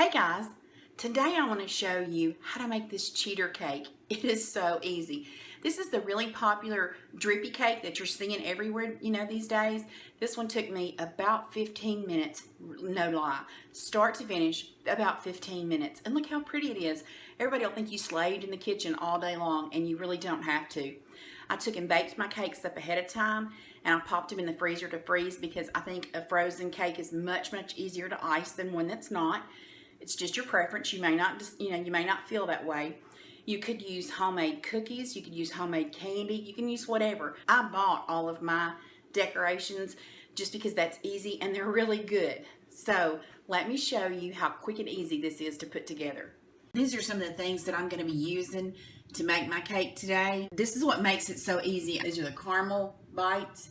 Hey guys, today I want to show you how to make this cheater cake. It is so easy. This is the really popular Drippy cake that you're seeing everywhere, these days. This one took me about 15 minutes, no lie, start to finish, about 15 minutes. And look how pretty it is. Everybody will think you slaved in the kitchen all day long, and you really don't have to. I took and baked my cakes up ahead of time, and I popped them in the freezer to freeze because I think a frozen cake is much easier to ice than one that's not. It's just your preference. You may not, you may not feel that way. You could use homemade cookies. You could use homemade candy. You can use whatever. I bought all of my decorations just because that's easy and they're really good. So let me show you how quick and easy this is to put together. These are some of the things that I'm going to be using to make my cake today. This is what makes it so easy. These are the caramel bites.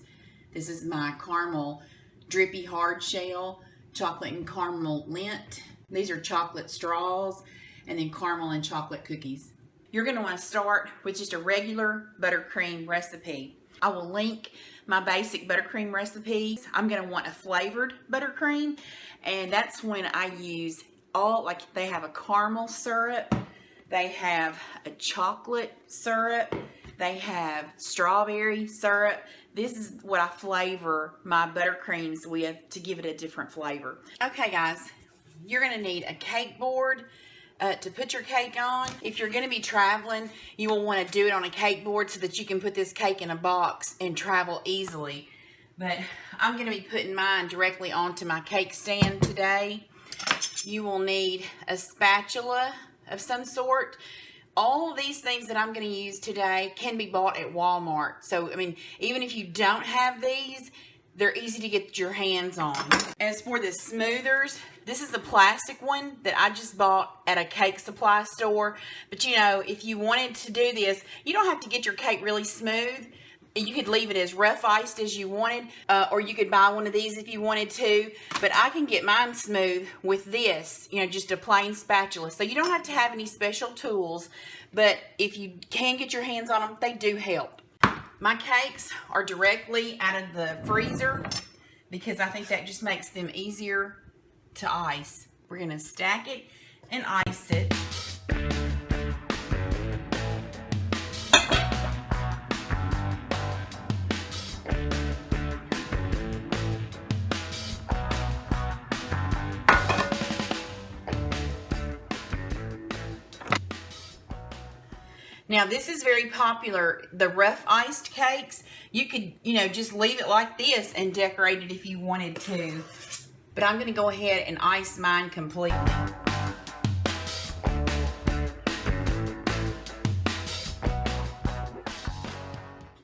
This is my caramel drippy hard shell, chocolate and caramel lint. These are chocolate straws, and then caramel and chocolate cookies. You're going to want to start with just a regular buttercream recipe. I will link my basic buttercream recipes. I'm going to want a flavored buttercream, and that's when I use they have a caramel syrup, they have a chocolate syrup, they have strawberry syrup. This is what I flavor my buttercreams with to give it a different flavor. Okay guys, you're going to need a cake board to put your cake on. If you're going to be traveling, you will want to do it on a cake board so that you can put this cake in a box and travel easily. But I'm going to be putting mine directly onto my cake stand today. You will need a spatula of some sort. All of these things that I'm going to use today can be bought at Walmart. So, I mean, even if you don't have these, they're easy to get your hands on. As for the smoothers, this is a plastic one that I just bought at a cake supply store. But if you wanted to do this, you don't have to get your cake really smooth. You could leave it as rough iced as you wanted, or you could buy one of these if you wanted to. But I can get mine smooth with this, just a plain spatula. So you don't have to have any special tools, but if you can get your hands on them, they do help. My cakes are directly out of the freezer because I think that just makes them easier to ice. We're going to stack it and ice it. Now this is very popular, the rough iced cakes. You could, just leave it like this and decorate it if you wanted to. But I'm going to go ahead and ice mine completely.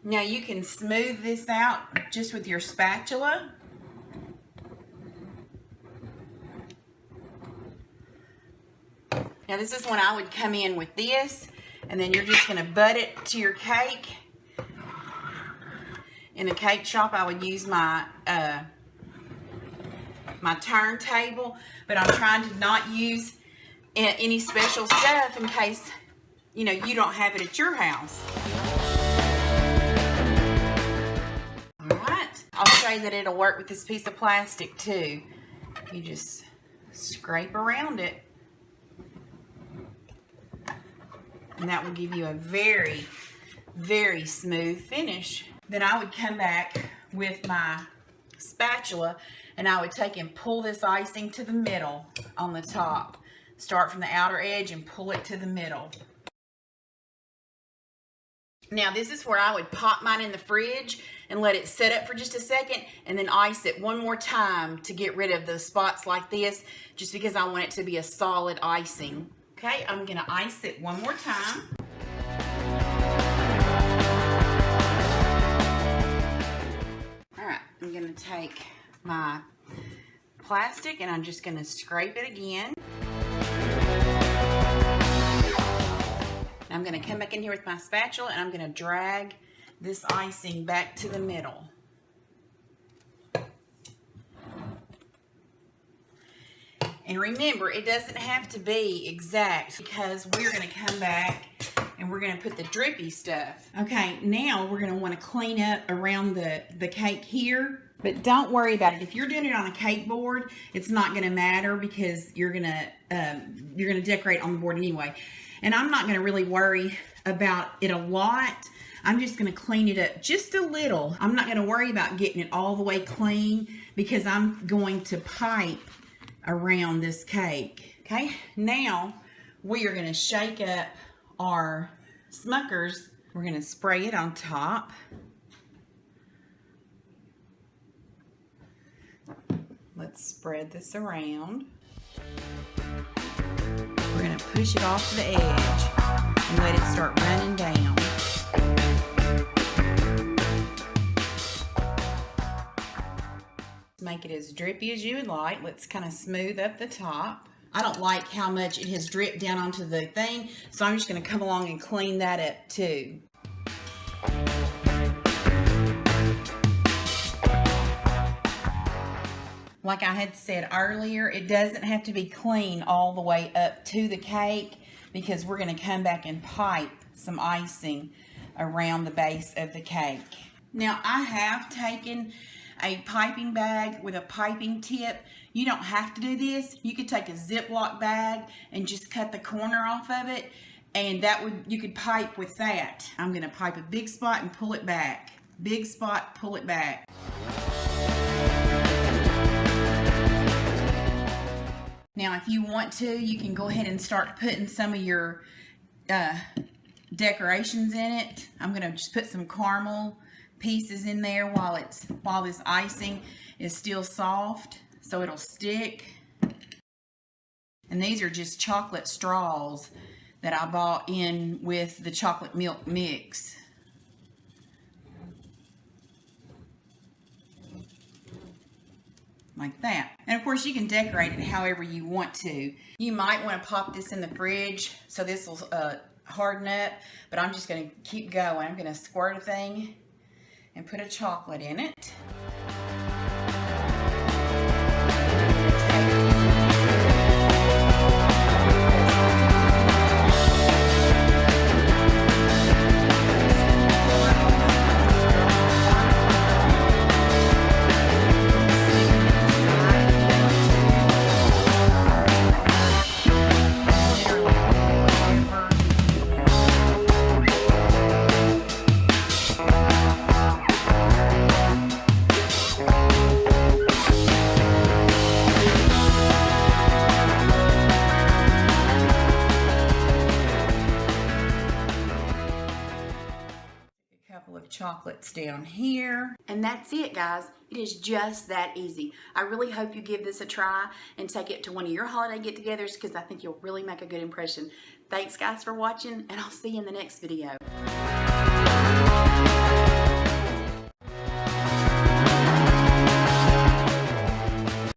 Now you can smooth this out just with your spatula. Now this is when I would come in with this, and then you're just going to butt it to your cake. In the cake shop, I would use my my turntable, but I'm trying to not use any special stuff in case you don't have it at your house. All right, I'll show you that it'll work with this piece of plastic too. You just scrape around it, and that will give you a very smooth finish. Then I would come back with my spatula and I would take and pull this icing to the middle on the top. Start from the outer edge and pull it to the middle. Now this is where I would pop mine in the fridge and let it set up for just a second, and then ice it one more time to get rid of the spots like this, just because I want it to be a solid icing. Okay, I'm going to ice it one more time. Alright, I'm going to take my plastic and I'm just going to scrape it again. I'm going to come back in here with my spatula and I'm going to drag this icing back to the middle. And remember, it doesn't have to be exact because we're going to come back and we're going to put the drippy stuff. Okay, now we're going to want to clean up around the cake here But don't worry about it. If you're doing it on a cake board, it's not going to matter because you're gonna decorate on the board anyway. And I'm not going to really worry about it a lot. I'm just going to clean it up just a little. I'm not going to worry about getting it all the way clean because I'm going to pipe around this cake. Okay, now we are going to shake up our Smuckers. We're going to spray it on top. Let's spread this around. We're going to push it off to the edge and let it start running down. Make it as drippy as you would like. Let's kind of smooth up the top. I don't like how much it has dripped down onto the thing, so I'm just going to come along and clean that up too. Like I had said earlier, it doesn't have to be clean all the way up to the cake because we're going to come back and pipe some icing around the base of the cake. Now I have taken a piping bag with a piping tip. You don't have to do this. You could take a Ziploc bag and just cut the corner off of it, and you could pipe with that. I'm going to pipe a big spot and pull it back. Big spot, pull it back. Now, if you want to, you can go ahead and start putting some of your decorations in it. I'm going to just put some caramel pieces in there while this icing is still soft, so it'll stick. And these are just chocolate straws that I bought in with the chocolate milk mix. Like that. And of course you can decorate it however you want to. You might want to pop this in the fridge so this will harden up, but I'm just going to keep going. I'm going to squirt a thing and put a chocolate in it. Of chocolates down here, and that's it, guys. It is just that easy. I really hope you give this a try and take it to one of your holiday get-togethers because I think you'll really make a good impression. Thanks guys for watching, and I'll see you in the next video.